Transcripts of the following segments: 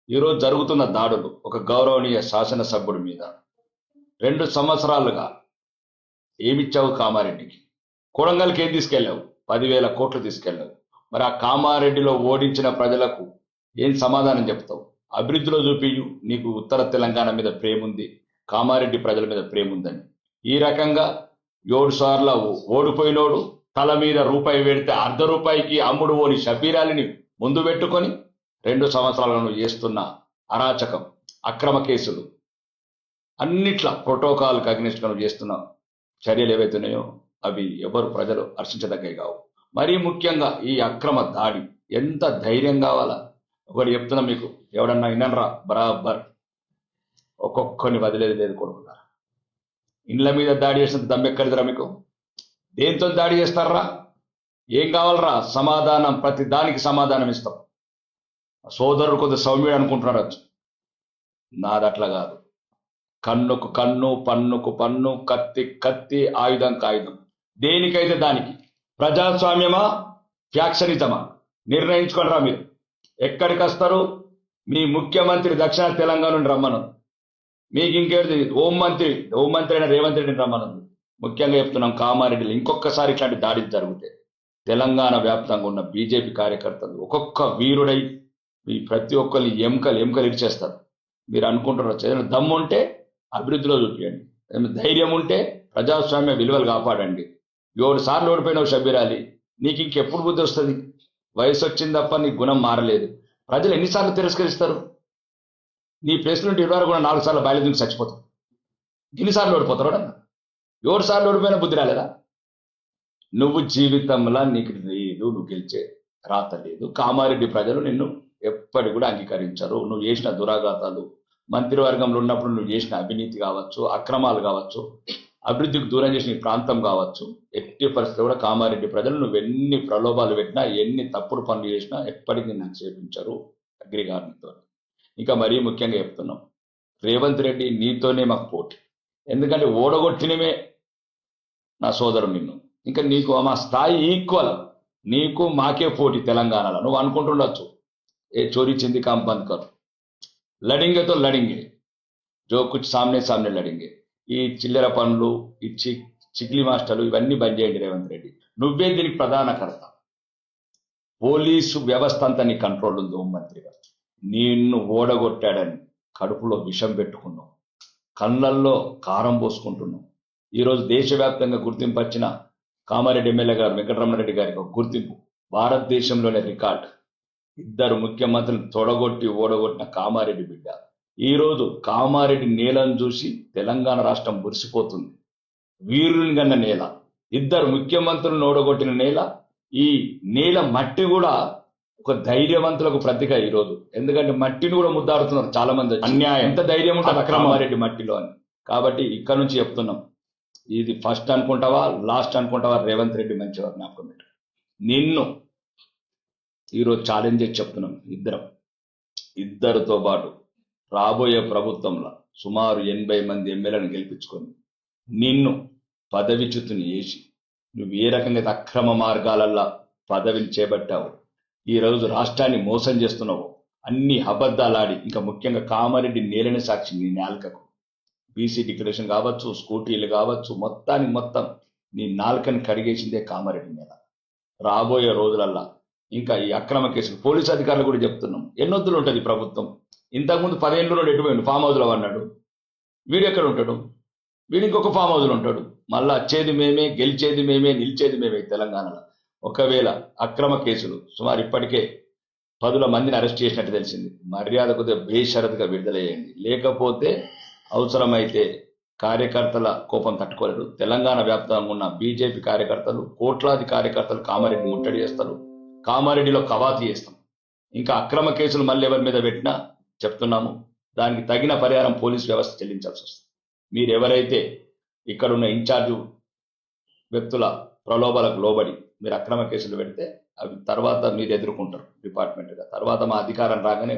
ఈరోజు జరుగుతున్న దాడులు ఒక గౌరవనీయ శాసనసభ్యుడి మీద 2 సంవత్సరాలుగా ఏమిచ్చావు కామారెడ్డికి? కొడంగల్కి ఏం తీసుకెళ్ళావు? 10,000 కోట్లు తీసుకెళ్ళావు. మరి ఆ కామారెడ్డిలో ఓడించిన ప్రజలకు ఏం సమాధానం చెప్తావు? అభివృద్ధిలో చూపియు నీకు ఉత్తర తెలంగాణ మీద ప్రేమ ఉంది, కామారెడ్డి ప్రజల మీద ప్రేమ ఉందని. ఈ రకంగా 7 సార్లు ఓడిపోయినోడు తల మీద రూపాయి పెడితే ₹1 అమ్ముడు ఓని షబీరాలిని ముందు పెట్టుకొని 2 సంవత్సరాలుగా నువ్వు చేస్తున్న అరాచకం, అక్రమ కేసులు, అన్నిట్ల ప్రోటోకాల్కి అగ్నిస్ట్గా నువ్వు చేస్తున్న చర్యలు ఏవైతున్నాయో అవి ఎవరు ప్రజలు హర్షించదగ్గవి కావు. మరీ ముఖ్యంగా ఈ అక్రమ దాడి ఎంత ధైర్యం కావాలా? ఒకటి చెప్తున్నా మీకు, ఎవడన్నా వినరా? బరాబర్ ఒక్కొక్కరిని వదిలేదు లేదు కొడుకున్నారా. ఇండ్ల మీద దాడి చేసినంత దమ్మెక్కడిదిరా మీకు? దేంతో దాడి చేస్తారా? ఏం కావాలరా? సమాధానం, ప్రతి దానికి సమాధానం ఇస్తాం. సోదరుడు కొద్ది సౌమ్యుడు అనుకుంటున్నాడు, నాది అట్లా కాదు. కన్నుకు కన్ను, పన్నుకు పన్ను, కత్తి కత్తి, ఆయుధం కాయుధం, దేనికైతే దానికి. ప్రజాస్వామ్యమా ఫ్యాక్షనిజమా నిర్ణయించుకోనరా మీరు. ఎక్కడికి వస్తారు? మీ ముఖ్యమంత్రి దక్షిణ తెలంగాణ నుండి రమ్మను. మీకు ఇంకేది హోంమంత్రి అయిన రేవంత్ రెడ్డిని రమ్మను. ముఖ్యంగా చెప్తున్నాం, కామారెడ్డిలో ఇంకొకసారి ఇట్లాంటి దాడి జరిగితే తెలంగాణ వ్యాప్తంగా ఉన్న బీజేపీ కార్యకర్తలు ఒక్కొక్క వీరుడై ఈ ప్రతి ఒక్కరిని ఎముకలు ఇచ్చేస్తారు. మీరు అనుకుంటున్నారు, ఏదైనా దమ్ము ఉంటే అభివృద్ధిలో చూపించండి, ఏదైనా ధైర్యం ఉంటే ప్రజాస్వామ్య విలువలు కాపాడండి. 7 సార్లు ఓడిపోయినావు షబీరాలి, నీకు ఇంకెప్పుడు బుద్ధి వస్తుంది? వయసు వచ్చింది తప్ప నీ గుణం మారలేదు. ప్రజలు ఎన్నిసార్లు తిరస్కరిస్తారు? నీ ప్లేస్ నుండి 20 కూడా 4 సార్లు బయలుదేరి చచ్చిపోతావు. ఎన్నిసార్లు ఓడిపోతారు? 7 సార్లు ఓడిపోయినా బుద్ధి రాలేదా? నువ్వు జీవితంలో నీకు లేదు, నువ్వు గెలిచే రాత లేదు. కామారెడ్డి ప్రజలు నిన్ను ఎప్పటి కూడా అంగీకరించరు. నువ్వు చేసిన దురాఘాతాలు, మంత్రివర్గంలో ఉన్నప్పుడు నువ్వు చేసిన అవినీతి కావచ్చు, అక్రమాలు కావచ్చు, అభివృద్ధికి దూరం చేసిన ఈ ప్రాంతం కావచ్చు, ఎట్టి పరిస్థితుల్లో కూడా కామారెడ్డి ప్రజలు నువ్వు ఎన్ని ప్రలోభాలు పెట్టినా, ఎన్ని తప్పుడు పనులు చేసినా ఎప్పటికీ నాకు చేపించారు అగ్రిగారితో. ఇంకా మరీ ముఖ్యంగా చెప్తున్నాం, రేవంత్ రెడ్డి నీతోనే మాకు పోటీ. ఎందుకంటే ఓడగొట్టినమే నా సోదరు నిన్ను. ఇంకా నీకు మా స్థాయి ఈక్వల్, నీకు మాకే పోటీ తెలంగాణలో. నువ్వు అనుకుంటుండొచ్చు, ఏ చోరీ చింది కామ్ బంద్ కర్, లడింగే తో లడింగే, జో కుచ్ సామ్నే సామ్నే లడింగే. ఈ చిల్లర పనులు, ఈ చిక్లీ మాస్టర్లు ఇవన్నీ బంద్ చేయండి రేవంత్ రెడ్డి. నువ్వే దీనికి ప్రధాన కర్త. పోలీసు వ్యవస్థ అంతా నీ కంట్రోల్ ఉంది. హోంమంత్రిగా నిన్ను ఓడగొట్టాడని కడుపులో విషం పెట్టుకున్నావు, కళ్ళల్లో కారం పోసుకుంటున్నావు. ఈరోజు దేశవ్యాప్తంగా గుర్తింపు వచ్చిన కామారెడ్డి ఎమ్మెల్యే గారు వెంకటరమణారెడ్డి గారికి ఒక గుర్తింపు, భారతదేశంలోనే రికార్డ్. 2 ముఖ్యమంత్రులు తొడగొట్టి ఓడగొట్టిన కామారెడ్డి బిడ్డ. ఈరోజు కామారెడ్డి నేలను చూసి తెలంగాణ రాష్ట్రం మురిసిపోతుంది. వీరుని గన్న నేల, 2 ముఖ్యమంత్రులను ఓడగొట్టిన నేల. ఈ నేల మట్టి కూడా ఒక ధైర్యవంతులకు ప్రతీక ఈరోజు. ఎందుకంటే మట్టిని కూడా ముద్దాడుతున్నారు చాలా మంది. అన్యాయం, ఎంత ధైర్యం ఉంటుంది కామారెడ్డి మట్టిలో అని. కాబట్టి ఇక్కడ నుంచి చెప్తున్నాం, ఇది ఫస్ట్ అనుకుంటావా లాస్ట్ అనుకుంటావా? రేవంత్ రెడ్డి మంచివారు, జ్ఞాపకం పెట్టు. నిన్ను ఈరోజు ఛాలెంజ్ చేసి చెప్తున్నాం, ఇద్దరితో పాటు రాబోయే ప్రభుత్వంలో సుమారు 80 మంది ఎమ్మెల్యేలను గెలిపించుకొని నిన్ను పదవిచ్యుతిని చేసి, నువ్వు ఏ రకంగా అక్రమ మార్గాలల్లో పదవిని చేపట్టావు, ఈరోజు రాష్ట్రాన్ని మోసం చేస్తున్నావు, అన్ని అబద్ధాలాడి, ఇంకా ముఖ్యంగా కామారెడ్డి నేలని సాక్షి నీ నాలుకకు బీసీ డిక్లరేషన్ కావచ్చు, స్కూటీలు కావచ్చు, మొత్తానికి మొత్తం నీ నాలుకని కడిగేసిందే కామారెడ్డి నేల. రాబోయే రోజులల్లా ఇంకా ఈ అక్రమ కేసులు, పోలీసు అధికారులు కూడా చెప్తున్నాం, ఎన్నొద్దులు ఉంటుంది ప్రభుత్వం. ఇంతకుముందు 10 ఏళ్ళు ఎటుపోయాడు, ఫామ్ హౌస్లో అన్నాడు. వీడు ఎక్కడ ఉంటాడు? వీడు ఇంకొక ఫామ్ హౌస్లో ఉంటాడు. మళ్ళీ వచ్చేది మేమే, గెలిచేది మేమే, నిలిచేది మేమే తెలంగాణలో. ఒకవేళ అక్రమ కేసులు సుమారు ఇప్పటికే 10 మందిని అరెస్ట్ చేసినట్టు తెలిసింది. మర్యాద కొద్దిగా బేషరతుగా విడుదలయ్యండి, లేకపోతే అవసరమైతే కార్యకర్తల కోపం తట్టుకోలేరు. తెలంగాణ వ్యాప్తంగా ఉన్న బీజేపీ కార్యకర్తలు, కోట్లాది కార్యకర్తలు కామారెడ్డి ముట్టడి చేస్తారు, కామారెడ్డిలో కవాతీ చేస్తాం. ఇంకా అక్రమ కేసులు మళ్ళీ ఎవరి మీద పెట్టినా చెప్తున్నాము, దానికి తగిన పరిహారం పోలీస్ వ్యవస్థ చెల్లించాల్సి వస్తుంది. మీరు ఎవరైతే ఇక్కడున్న ఇన్ఛార్జు వ్యక్తుల ప్రలోభాలకు లోబడి మీరు అక్రమ కేసులు పెడితే అవి తర్వాత మీరు ఎదుర్కొంటారు డిపార్ట్మెంట్గా. తర్వాత మా అధికారం రాగానే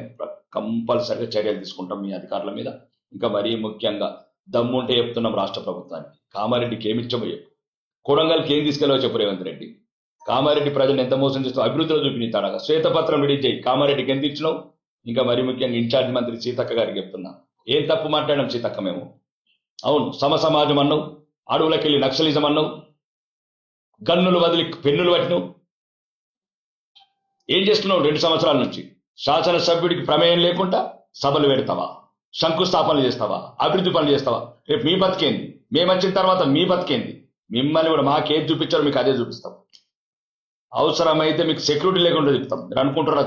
కంపల్సరిగా చర్యలు తీసుకుంటాం మీ అధికారుల మీద. ఇంకా మరీ ముఖ్యంగా దమ్ముంటే చెప్తున్నాం రాష్ట్ర ప్రభుత్వానికి, కామారెడ్డికి ఏమి ఇచ్చామో చెప్పు, కొడంగల్కి ఏం తీసుకెళ్ళవో చెప్పు రేవంత్ రెడ్డి. కామారెడ్డి ప్రజలను ఎంత మోసం చేస్తావు, అభివృద్ధిలో చూపించాడగా శ్వేతపత్రం రిలీజ్ చేయి. కామారెడ్డికి ఎంత ఇచ్చినావు, ఇంకా మరి ముఖ్యంగా ఇన్ఛార్జ్ మంత్రి సీతక్క గారికి చెప్తున్నా, ఏం తప్పు మాట్లాడాం సీతక్క మేము? అవును, సమాజం అన్నావు, అడవులకెళ్ళి నక్సలిజం అన్నావు, గన్నులు వదిలి పెన్నులు పట్టినావు. ఏం చేస్తున్నావు 2 సంవత్సరాల నుంచి? శాసనసభ్యుడికి ప్రమేయం లేకుండా సభలు పెడతావా, శంకుస్థాపనలు చేస్తావా, అభివృద్ధి పనులు చేస్తావా? రేపు మీ బతికేంది? మేము వచ్చిన తర్వాత మీ బతికేంది? మిమ్మల్ని కూడా మాకేది చూపించారో మీకు అదే చూపిస్తాం. అవసరమైతే మీకు సెక్యూరిటీ లేకుండా చెప్తాం. మీరు అనుకుంటారా?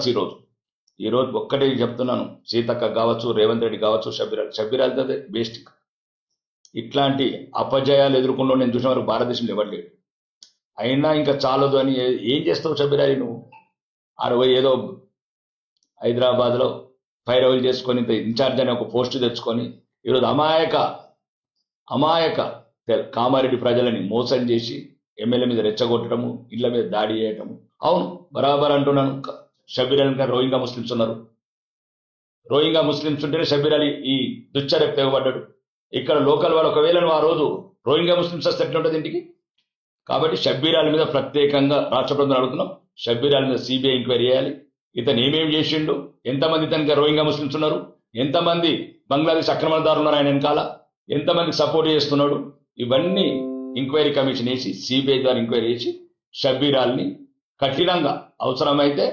ఈరోజు ఒక్కటే చెప్తున్నాను, సీతక్క కావచ్చు, రేవంత్ రెడ్డి కావచ్చు, షబ్బీరాజ్ అదే బేస్టిక్. ఇట్లాంటి అపజయాలు ఎదుర్కొంటూ నేను చూసిన వరకు భారతదేశంలో ఇవ్వట్లేదు. అయినా ఇంకా చాలదు అని ఏం చేస్తావు షబ్బీరాజ్? నువ్వు 60 ఏదో హైదరాబాద్లో ఫైరవల్ చేసుకొని ఇన్ఛార్జ్ అనే ఒక పోస్టు తెచ్చుకొని ఈరోజు అమాయక కామారెడ్డి ప్రజలని మోసం చేసి ఎమ్మెల్యే మీద రెచ్చగొట్టడము, ఇళ్ల మీద దాడి చేయటము. అవును, బరాబర్ అంటున్నాను. షబ్బీర్ అలీ గారు రోహింగా ముస్లిమ్స్ ఉన్నారు. రోహింగా ముస్లిమ్స్ ఉంటేనే షబ్బీర్ అలీ ఈ దుశ్చర్యకు తెగబడ్డాడు. ఇక్కడ లోకల్ వాళ్ళు ఒకవేళ నువ్వు ఆ రోజు రోహింగా ముస్లిమ్స్ వస్తే ఎట్లుంటుంది ఇంటికి? కాబట్టి షబ్బీర్ అలీ మీద ప్రత్యేకంగా రాష్ట్ర ప్రభుత్వం అడుగుతున్నాం, షబ్బీర్ అలీ మీద సిబిఐ ఎంక్వైరీ చేయాలి. ఇతను ఏమేమి చేసిండు, ఎంతమంది ఇతనికి రోహింగా ముస్లిమ్స్ ఉన్నారు, ఎంతమంది బంగ్లాదేశ్ ఆక్రమణదారులు ఉన్నారు ఆయన వెనకాల, ఎంతమందికి సపోర్ట్ చేస్తున్నాడు, ఇవన్నీ ఎంక్వైరీ కమిషన్ వేసి సిబిఐ ద్వారా ఎంక్వైరీ చేసి షబ్బీర్ అలీని కఠినంగా అవసరమైతే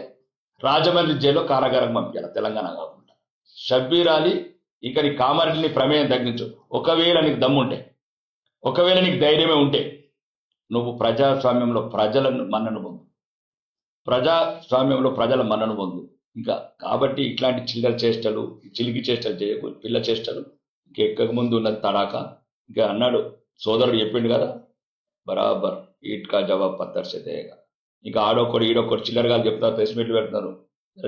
రాజమండ్రి జైల్లో కారాగారం పంపించాలి, తెలంగాణ కాకుండా. షబ్బీర్ అలీ ఇక నీ కామారెడ్డిని ప్రమేయం తగ్గించు. ఒకవేళ నీకు దమ్ముంటే, ఒకవేళ నీకు ధైర్యమే ఉంటే నువ్వు ప్రజాస్వామ్యంలో ప్రజల మన్నను పొందు. ఇంకా కాబట్టి ఇట్లాంటి చిలికి చేష్టలు చేయకు, పిల్ల చేష్టలు ఇంకెక్కక ముందు ఉన్నది తడాక. ఇంకా అన్నాడు సోదరుడు చెప్పిండు కదా, బరాబర్ ఈట్కా జవాబ్ పత్తర్ సే దేగా. ఇంకా ఆడొక్కడు ఈడొక్కడు చిల్లరగా చెప్తారు, ప్రెస్ మీట్లు పెడుతున్నారు.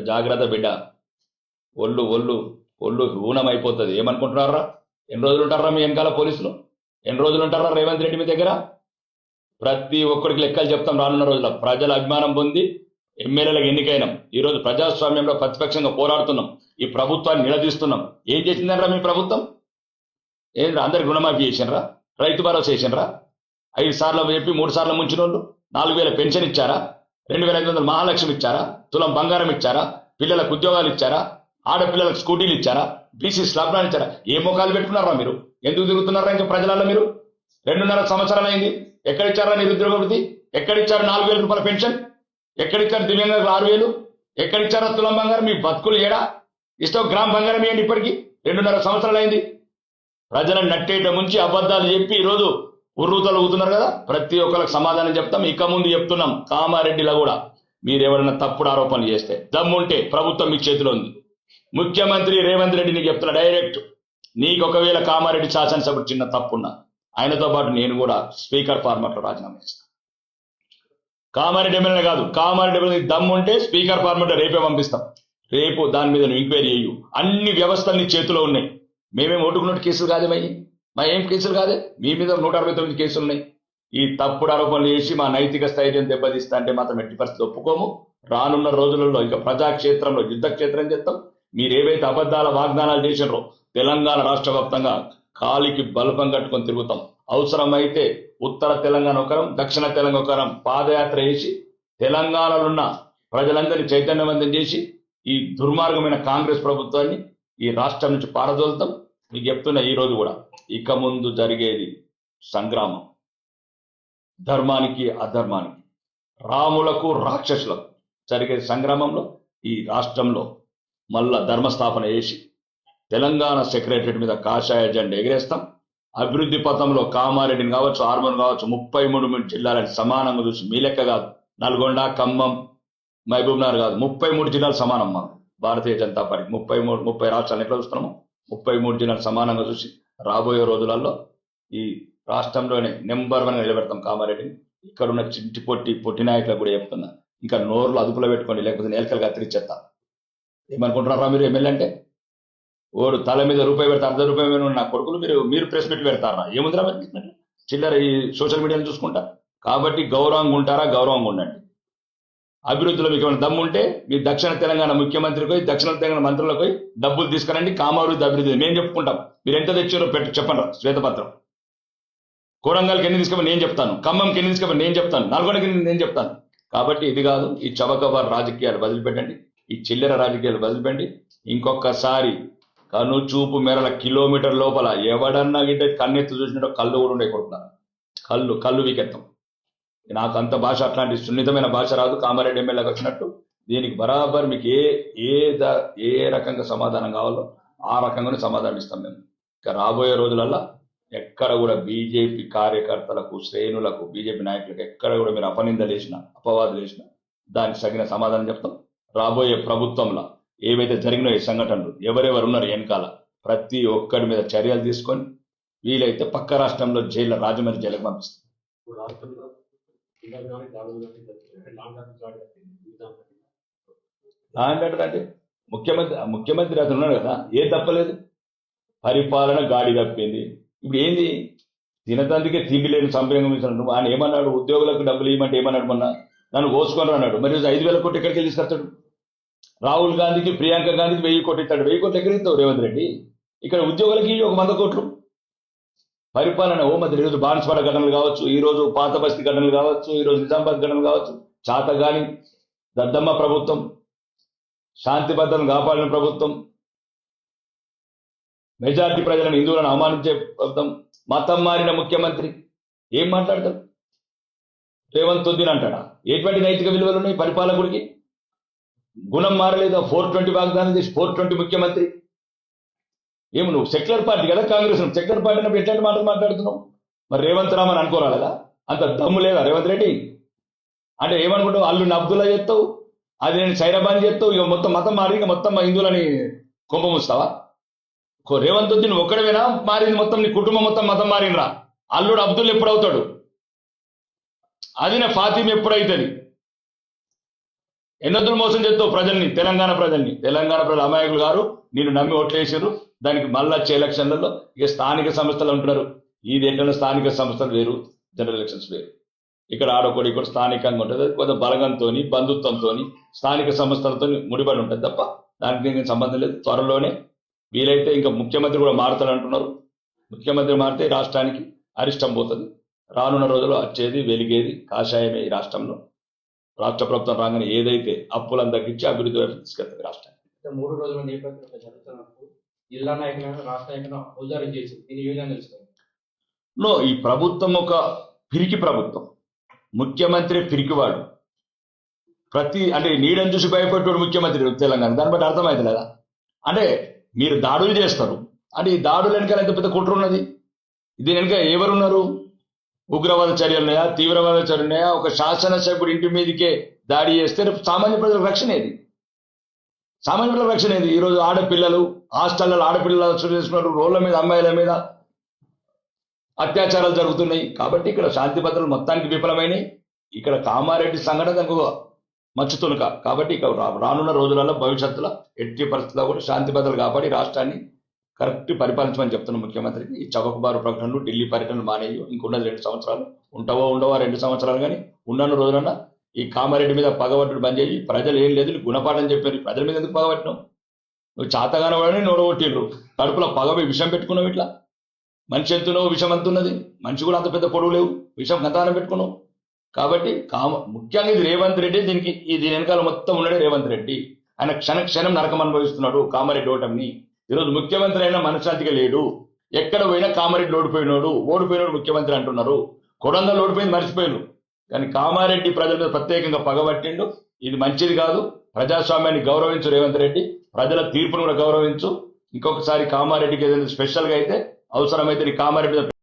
జాగ్రత్త బిడ్డ, ఒళ్ళు హూనం అయిపోతుంది. ఏమనుకుంటున్నారా? ఎన్ని రోజులు ఉంటారా మీ వెనకాల పోలీసులు? ఎన్ని రోజులు ఉంటారా రేవంత్ రెడ్డి మీ దగ్గర? ప్రతి ఒక్కరికి లెక్కలు చెప్తాం రానున్న రోజుల్లో. ప్రజల అభిమానం పొంది ఎమ్మెల్యేలకు ఎన్నికైనాం. ఈరోజు ప్రజాస్వామ్యంలో ప్రతిపక్షంగా పోరాడుతున్నాం, ఈ ప్రభుత్వాన్ని నిలదీస్తున్నాం. ఏం చేసిందనరా మీ ప్రభుత్వం? ఏంద్రా అందరికి రుణమాఫీ చేసినరా, రైతు భరోసా చేసినరా, 5 సార్లు చెప్పి 3 సార్లు ముంచిన వాళ్ళు 4,000 పెన్షన్ ఇచ్చారా, 2,500 మహాలక్ష్మి ఇచ్చారా, తులం బంగారం ఇచ్చారా, పిల్లలకు ఉద్యోగాలు ఇచ్చారా, ఆడపిల్లలకు స్కూటీలు ఇచ్చారా, బీసీ స్లాబ్లాలు ఇచ్చారా? ఏ ముఖాలు పెట్టుకున్నారా మీరు? ఎందుకు తిరుగుతున్నారా ఇంకా ప్రజలలో మీరు? 2.5 సంవత్సరాలు అయింది. ఎక్కడిచ్చారా నిరుద్యోగ వృత్తి? ఎక్కడిచ్చారు 4,000 రూపాయల పెన్షన్? ఎక్కడిచ్చారు దివ్యాంగులకు 6,000? ఎక్కడిచ్చారా తులం బంగారం? మీ బతుకులు ఏడా? ఇష్టం గ్రామ్ బంగారం ఇవ్వండి. ఇప్పటికీ 2.5 సంవత్సరాలు అయింది. ప్రజలను నట్టేట ముంచి అబద్ధాలు చెప్పి ఈరోజు ఉర్రూతలుగుతున్నారు కదా. ప్రతి ఒక్కరికి సమాధానం చెప్తాం. ఇక ముందు చెప్తున్నాం, కామారెడ్డిలో కూడా మీరు ఎవరైనా తప్పుడు ఆరోపణలు చేస్తే దమ్ముంటే ప్రభుత్వం మీ చేతిలో ఉంది. ముఖ్యమంత్రి రేవంత్ రెడ్డి నీకు చెప్తున్నా డైరెక్ట్, నీకు ఒకవేళ కామారెడ్డి శాసనసభ చిన్న తప్పున్నా ఆయనతో పాటు నేను కూడా స్పీకర్ ఫార్మాట్ లో రాజీనామా చేస్తాను. కామారెడ్డి ఎమ్మెల్యే కాదు, కామారెడ్డి ఎమ్మెల్యే దమ్ముంటే స్పీకర్ ఫార్మాట్ రేపే పంపిస్తాం. రేపు దాని మీద నువ్వు ఎంక్వైరీ చేయు. అన్ని వ్యవస్థలు నీ చేతిలో ఉన్నాయి. మేమేం ఓటుకున్నట్టు కేసులు కాదే మా ఏం కేసులు కాదే. మీ మీద 169 కేసులు ఉన్నాయి. ఈ తప్పుడు ఆరోపణలు చేసి మా నైతిక స్థైర్యం దెబ్బతీస్తా అంటే మాత్రం ఎట్టి పరిస్థితి ఒప్పుకోము. రానున్న రోజులలో ఇక ప్రజాక్షేత్రంలో యుద్ధ క్షేత్రం చేస్తాం. మీరు ఏవైతే అబద్ధాల వాగ్దానాలు చేసినారో తెలంగాణ రాష్ట్ర వ్యాప్తంగా కాలికి బల్పం కట్టుకొని తిరుగుతాం. అవసరమైతే ఉత్తర తెలంగాణ ఒకరం, దక్షిణ తెలంగాణ ఒకరం పాదయాత్ర చేసి తెలంగాణలో ఉన్న ప్రజలందరినీ చైతన్యవంతం చేసి ఈ దుర్మార్గమైన కాంగ్రెస్ ప్రభుత్వాన్ని ఈ రాష్ట్రం నుంచి పారదోలుతాం. మీకు చెప్తున్నా ఈ రోజు కూడా ఇక ముందు జరిగేది సంగ్రామం, ధర్మానికి అధర్మానికి, రాములకు రాక్షసులకు జరిగే సంగ్రామంలో ఈ రాష్ట్రంలో మళ్ళా ధర్మస్థాపన చేసి తెలంగాణ సెక్రటరేట్ మీద కాషాయ జెండా ఎగిరేస్తాం. అభివృద్ధి పథంలో కామారెడ్డిని కావచ్చు, ఆర్మూర్ కావచ్చు, 33 జిల్లాలని సమానంగా చూసి, మీ లెక్క కాదు, నల్గొండ, ఖమ్మం, మహబూబ్నగర్ కాదు, 33 జిల్లాలు సమానం. మాకు భారతీయ జనతా పార్టీ 30 రాష్ట్రాలను ఎట్లా చూస్తున్నాము, 33 జిల్లాలు సమానంగా చూసి రాబోయే రోజులలో ఈ రాష్ట్రంలోనే నెంబర్ 1 నిలబెడతాం కామారెడ్డిని. ఇక్కడ ఉన్న చింటి పొట్టి నాయకులకు కూడా చెప్తున్నా, ఇంకా నోర్లు అదుపులో పెట్టుకోండి, లేకపోతే నేలకలు కత్తిరిచ్చేస్తా. ఏమనుకుంటున్నారా మీరు ఎమ్మెల్యే అంటే? ఓడు తల మీద రూపాయి పెడతా, ₹1 నా కొడుకులు మీరు ప్రెస్ పెట్టి పెడతారా? ఏముందిరా చిల్లర ఈ సోషల్ మీడియాను చూసుకుంటా. కాబట్టి గౌరవంగా ఉంటారా? గౌరవంగా ఉండండి. అభివృద్ధిలో మీకు ఏమైనా దమ్ము ఉంటే మీ దక్షిణ తెలంగాణ ముఖ్యమంత్రికి పోయి, దక్షిణ తెలంగాణ మంత్రులకు పోయి డబ్బులు తీసుకురండి. కామారెడ్డి అభివృద్ధి మేము చెప్పుకుంటాం. మీరు ఎంత తెచ్చారో చెప్పండి శ్వేతపత్రం. కొడంగల్కి ఎన్ని తీసుకొని నేను చెప్తాను, ఖమ్మంకి ఎన్ని తీసుకొని నేను చెప్తాను, నల్గొండకి నేను చెప్తాను. కాబట్టి ఇది కాదు, ఈ చవకబార్ రాజకీయాలు వదిలిపెట్టండి. ఈ చిల్లర రాజకీయాలు వదిలిపెండి. ఇంకొకసారి కను చూపు మేరల కిలోమీటర్ లోపల ఎవడన్నా గిట్టే కన్నెత్తి చూసినట్టు కళ్ళు కూడా ఉండే కొడుతున్నారు. కళ్ళు వీకెత్తాం. నాకు అంత భాష అట్లాంటి సున్నితమైన భాష రాదు. కామారెడ్డి ఎమ్మెల్యేకి వచ్చినట్టు దీనికి బరాబర్ మీకు ఏ రకంగా సమాధానం కావాలో ఆ రకంగానే సమాధానం ఇస్తాం మేము. ఇక రాబోయే రోజులల్లో ఎక్కడ కూడా బీజేపీ కార్యకర్తలకు, శ్రేణులకు, బీజేపీ నాయకులకు ఎక్కడ కూడా మీరు అపనిందలు వేసినా, అపవాదులు వేసినా దానికి తగిన సమాధానం చెప్తాం. రాబోయే ప్రభుత్వంలో ఏవైతే జరిగినాయో ఈ సంఘటనలు, ఎవరెవరు ఉన్నారు వెనకాల, ప్రతి ఒక్కరి మీద చర్యలు తీసుకొని వీలైతే పక్క రాష్ట్రంలో జైల్లో, రాజమండ్రి జైలుకు పంపిస్తాం. అంటే ముఖ్యమంత్రి అతను ఉన్నాడు కదా, ఏం తప్పలేదు. పరిపాలన గాడి తప్పింది. ఇప్పుడు ఏంది, తినతందుకే తిండి లేని సంపంగం ఇస్తున్నాడు. ఆయన ఏమన్నాడు, ఉద్యోగులకు డబ్బులు ఇవ్వమంటే ఏమన్నాడు, మొన్న నన్ను కోసుకొని అన్నాడు. మరి 5,000 కోట్లు ఎక్కడికి తీసుకొస్తాడు? రాహుల్ గాంధీకి, ప్రియాంక గాంధీకి 1000 కోట్లు ఇస్తాడు. 1000 కోట్లు ఎక్కడ ఇస్తావు రేవంత్ రెడ్డి? ఇక్కడ ఉద్యోగులకి 100 కోట్లు. పరిపాలన మంత్రి ఈరోజు బాన్స్వాడ ఘటనలు కావచ్చు, ఈ రోజు పాత బస్తీ ఘటనలు కావచ్చు, ఈ రోజు నిజామాబాద్ ఘటనలు కావచ్చు, చాతగాని దద్దమ్మ ప్రభుత్వం, శాంతి భద్రతను కాపాడిన ప్రభుత్వం, మెజార్టీ ప్రజలను, హిందువులను అవమానించే ప్రభుత్వం, మతం మారిన ముఖ్యమంత్రి. ఏం మాట్లాడతాడు? రేవంత్ ఉద్దీన్ అంటాడా? ఎటువంటి నైతిక విలువలు ఉన్నాయి పరిపాలకుడికి? గుణం మారలేదా? 420 వాగ్దానం చేసి 420 ముఖ్యమంత్రి. ఏమి నువ్వు సెక్యులర్ పార్టీ కదా కాంగ్రెస్, సెక్యులర్ పార్టీ అన్నప్పుడు ఎట్లాంటి మాటలు మాట్లాడుతున్నావు? మరి రేవంత్ రామన్ అనుకోరాలదా? అంత దమ్ము లేదా రేవంత్ రెడ్డి? అంటే ఏమనుకుంటావు, అల్లుని అబ్దుల్లా చేస్తావు, అది నేను సైరాబాన్ చేస్తావు, ఇక మొత్తం మతం మారి ఇక మొత్తం హిందువులని కుంభముస్తావా? రేవంత్ రెడ్డి నువ్వు ఒక్కడవేనా మారింది? మొత్తం నీ కుటుంబం మొత్తం మతం మారినరా? అల్లుడు అబ్దుల్ ఎప్పుడవుతాడు? అది నా ఫాతిమ ఎప్పుడైతుంది? ఎన్నొద్దులు మోసం చేస్తావు ప్రజల్ని, తెలంగాణ ప్రజలు అమాయకులు గారు, నేను నమ్మి ఓట్లేసారు. దానికి మళ్ళీ వచ్చే ఎలక్షన్లలో ఇక స్థానిక సంస్థలు ఉంటున్నారు. ఈ దేశంలో స్థానిక సంస్థలు వేరు, జనరల్ ఎలక్షన్స్ వేరు. ఇక్కడ ఆడొకటి ఇక్కడ స్థానికంగా ఉంటుంది. కొంత బలగంతో, బంధుత్వంతో, స్థానిక సంస్థలతో ముడిపడి ఉంటుంది తప్ప దానికి దీనికి సంబంధం లేదు. త్వరలోనే వీలైతే ఇంకా ముఖ్యమంత్రి కూడా మారుతానంటున్నారు. ముఖ్యమంత్రి మారితే రాష్ట్రానికి అరిష్టం పోతుంది. రానున్న రోజుల్లో వచ్చేది వెలిగేది కాషాయమే. ఈ రాష్ట్రంలో రాష్ట్ర ప్రభుత్వం రాగానే ఏదైతే అప్పులను తగ్గించి అభివృద్ధి వైపు తీసుకెళ్తుంది రాష్ట్రానికి. 3 రోజుల నేపథ్యంలో జరుగుతున్నప్పుడు జిల్లా నాయకులను, రాష్ట్ర నాయకులను ఔదార్యం చేసి దీని ఏ విధంగా తెలుస్తుంది? ఈ ప్రభుత్వం ఒక పిరికి ప్రభుత్వం. ముఖ్యమంత్రి పిరికివాడు. అంటే నీడని చూసి భయపెట్టాడు ముఖ్యమంత్రి తెలంగాణ. దాన్ని బట్టి అర్థమైంది లేదా? అంటే మీరు దాడులు చేస్తారు అంటే ఈ దాడులు వెనకాల ఎంత పెద్ద కుట్ర ఉన్నది? దీని వెనక ఎవరున్నారు? ఉగ్రవాద చర్యలు ఉన్నాయా, తీవ్రవాద చర్యలు ఉన్నాయా? ఒక శాసనసభ్యుడు ఇంటి మీదకే దాడి చేస్తే సామాన్య ప్రజలకు రక్షణ ఏది? సామాన్య ప్రజలకు రక్షణ ఏది? ఈరోజు ఆడపిల్లలు హాస్టల్లో ఆడపిల్లలు చేసుకున్నారు, రోడ్ల మీద అమ్మాయిల మీద అత్యాచారాలు జరుగుతున్నాయి. కాబట్టి ఇక్కడ శాంతి భద్రతలు మొత్తానికి విఫలమైనవి. ఇక్కడ కామారెడ్డి సంఘటన మచ్చుతునుక. కాబట్టి ఇక రానున్న రోజులలో భవిష్యత్తులో ఎట్టి పరిస్థితుల్లో కూడా శాంతి భద్రతలు కాపాడి రాష్ట్రాన్ని కరెక్ట్ పరిపాలించమని చెప్తున్న ముఖ్యమంత్రికి. ఈ చౌకబారు ప్రకటనలు, ఢిల్లీ పర్యటనలు మానేయు. ఇంకున్నది 2 సంవత్సరాలు. ఉండవా 2 సంవత్సరాలు. కానీ ఉన్న రోజులన్నా ఈ కామారెడ్డి మీద పగబట్టుడు బంద్ చేయి. ప్రజలు ఏం లేదు గుణపాఠం చెప్పారు. ప్రజల మీద ఎందుకు పగబట్టినావు? నువ్వు చాతగాన వాడని నోడగొట్టిండ్రు. కడుపులో పగబోయి విషం పెట్టుకున్నావు. ఇట్లా మనిషి ఎంతున్నో విషం ఎంతున్నది. మనిషి కూడా అంత పెద్ద పొడవు లేవు, విషం గంతానం పెట్టుకున్నావు. కాబట్టి ముఖ్యంగా ఇది రేవంత్ రెడ్డి. దీని వెనకాల మొత్తం ఉన్నాడే రేవంత్ రెడ్డి. ఆయన క్షణం నరకం అనుభవిస్తున్నాడు కామారెడ్డి ఓటమిని. ఈరోజు ముఖ్యమంత్రి అయినా మనశ్శాంతిగా లేడు. ఎక్కడ పోయినా కామారెడ్డి ఓడిపోయినాడు ముఖ్యమంత్రి అంటున్నారు. కొడంగల్ ఓడిపోయింది మర్చిపోయినారు. కానీ కామారెడ్డి ప్రజల మీద ప్రత్యేకంగా పగబట్టిండు. ఇది మంచిది కాదు. ప్రజాస్వామ్యాన్ని గౌరవించు రేవంత్ రెడ్డి. ప్రజల తీర్పును కూడా గౌరవించు. ఇంకొకసారి కామారెడ్డికి ఏదైనా స్పెషల్గా అయితే అవసరమైతే నీ కామారెడ్డి